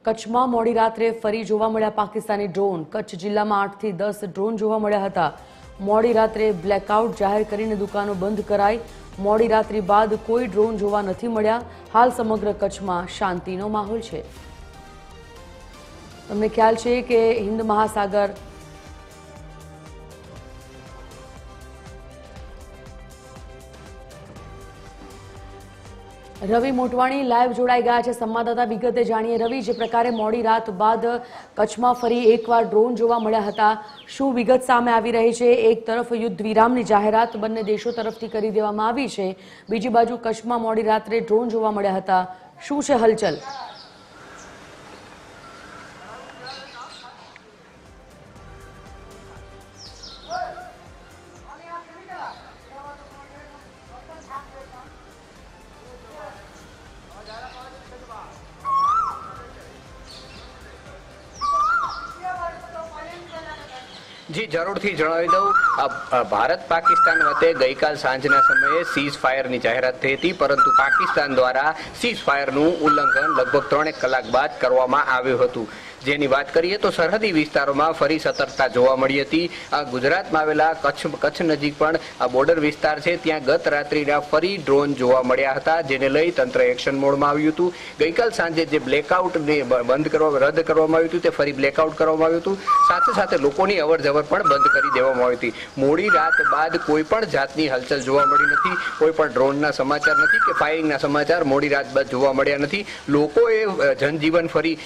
કચ્છમાં મોડી રાત્રે ફરી જોવા મળ્યા પાકિસ્તાની ડ્રોન। કચ્છ જિલ્લામાં 8 થી 10 ડ્રોન જોવા મળ્યા હતા। મોડી રાત્રે બ્લેકઆઉટ જાહેર કરીને દુકાનો બંધ કરાઈ। મોડી રાત્રિ બાદ કોઈ ડ્રોન જોવા નથી મળ્યા। હાલ સમગ્ર કચ્છમાં શાંતિનો માહોલ છે। તમને ખ્યાલ છે કે હિન્દ મહાસાગર રવિ મોટવાણી લાઈવ જોડાઈ ગયા છે। સંવાદદાતા વિગતે જાણીએ। રવિ, જે પ્રકારે મોડી રાત બાદ કચ્છમાં ફરી એકવાર ડ્રોન જોવા મળ્યા હતા, શું વિગત સામે આવી રહી છે? એક તરફ યુદ્ધ વિરામની જાહેરાત બંને દેશો તરફથી કરી દેવામાં આવી છે, બીજી બાજુ કચ્છમાં મોડી રાત્રે ડ્રોન જોવા મળ્યા હતા, શું છે હલચલ? જી જરૂરથી જણાવી દઉં, ભારત પાકિસ્તાન વચ્ચે ગઈકાલ સાંજના સમયે સીઝ ફાયરની જાહેરાત થઈ હતી, પરંતુ પાકિસ્તાન દ્વારા સીઝ ફાયરનું ઉલ્લંઘન લગભગ 3 કલાક બાદ કરવામાં આવ્યું હતું। જેની વાત કરીએ તો સરહદી વિસ્તારોમાં ફરી સતર્કતા જોવા મળી હતી। ગુજરાતમાં આવેલા કચ્છ નજીક પણ બોર્ડર વિસ્તાર છે, ત્યાં ગત રાત્રિના ફરી ડ્રોન જોવા મળ્યા હતા, જેને લઈ તંત્ર એક્શન મોડમાં આવ્યું હતું। ગઈકાલ સાંજે જે બ્લેકઆઉટને રદ કરવામાં આવ્યું હતું, તે ફરી બ્લેકઆઉટ કરવામાં આવ્યું હતું। સાથે સાથે લોકોની અવરજવર પણ બંધ કરી દેવામાં આવી હતી। મોડી રાત બાદ કોઈ પણ જાતની હલચલ જોવા મળી નથી। કોઈ પણ ડ્રોનના સમાચાર નથી કે ફાયરિંગના સમાચાર મોડી રાત બાદ જોવા મળ્યા નથી। લોકોએ જનજીવન ફરી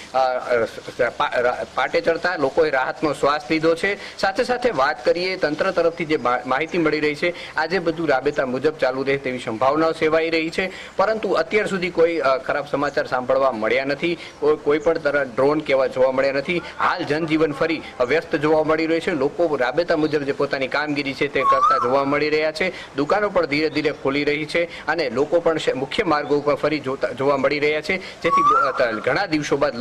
પાટે ચડતા લોકોએ રાહતનો શ્વાસ લીધો છે। સાથે સાથે વાત કરીએ તંત્ર તરફથી જે માહિતી મળી રહી છે, આજે બધું રાબેતા મુજબ ચાલુ રહે તેવી સંભાવનાઓ સેવાઈ રહી છે, પરંતુ અત્યાર સુધી કોઈ ખરાબ સમાચાર સાંભળવા મળ્યા નથી। કોઈ પણ તરફ ડ્રોન કેવા જોવા મળ્યા નથી। હાલ જનજીવન ફરી વ્યસ્ત જોવા મળી રહ્યું છે। લોકો રાબેતા મુજબ જે પોતાની કામગીરી છે તે કરતા જોવા મળી રહ્યા છે। દુકાનો પણ ધીરે ધીરે ખોલી રહી છે અને લોકો પણ મુખ્ય માર્ગો ઉપર ફરી જોવા મળી રહ્યા છે, જેથી ઘણા દિવસો બાદ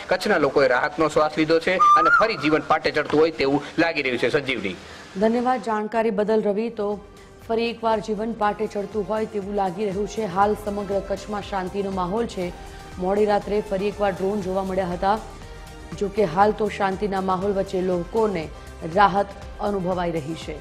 કચ્છના લોકોએ રાહતનો શ્વાસ લીધો છે અને ફરી જીવન પાટે ચડતું હોય તેવું લાગી રહ્યું છે। સંજીવની, ધન્યવાદ જાણકારી બદલ રવિ। તો ફરી એકવાર જીવન પાટે ચડતું હોય તેવું લાગી રહ્યું છે। હાલ સમગ્ર કચ્છમાં શાંતિનો માહોલ છે। મોડી રાત્રે ફરી એકવાર ડ્રોન જોવા મળ્યા હતા, જો કે હાલ તો શાંતિના માહોલ વચ્ચે લોકોને રાહત અનુભવાઈ રહી છે।